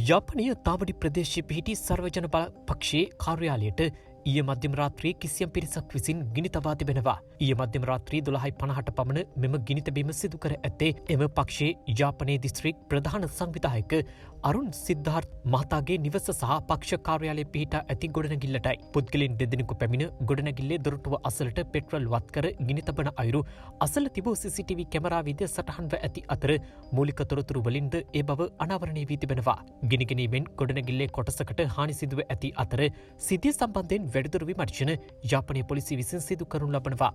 යාපනීය තාවඩි ප්‍රදේශයේ පිහිටි සර්වජන බල පක්ෂයේ කාර්යාලයට ඊය මධ්‍යම රාත්‍රියේ කිසියම් පිරිසක් විසින් ගිනි තබා තිබෙනවා. ඊය මධ්‍යම රාත්‍රී 12:50ට පමණ මෙම ගිනි තැබීම සිදු කර ඇත්තේ එම පක්ෂයේ යාපනයේ දිස්ත්‍රික් ප්‍රධාන සංවිධායක අරුන් සිද්ධාර්ථ මහතාගේ නිවස සහ පක්ෂ කාර්යාලය පිහිටා ඇති ගොඩනැගිල්ලටයි. පුද්ගලයන් දෙදෙනෙකු පැමිණ ගොඩනැගිල්ලේ දොරටුව අසලට පෙට්‍රල් වත් කර ගිනි තබන අයුරු අසල තිබූ CCTV කැමරාවේද සටහන්ව ඇති අතර මූලික තොරතුරු වලින්ද ඒ බව අනාවරණය වී තිබෙනවා. ගිනි ගැනීමෙන් ගොඩනැගිල්ලේ කොටසකට හානි සිදුව ඇති අතර සිද්ධිය සම්බන්ධයෙන් වැඩිදුර විමර්ශන යාපනයේ පොලිසිය විසින් සිදු කරනු ලබනවා.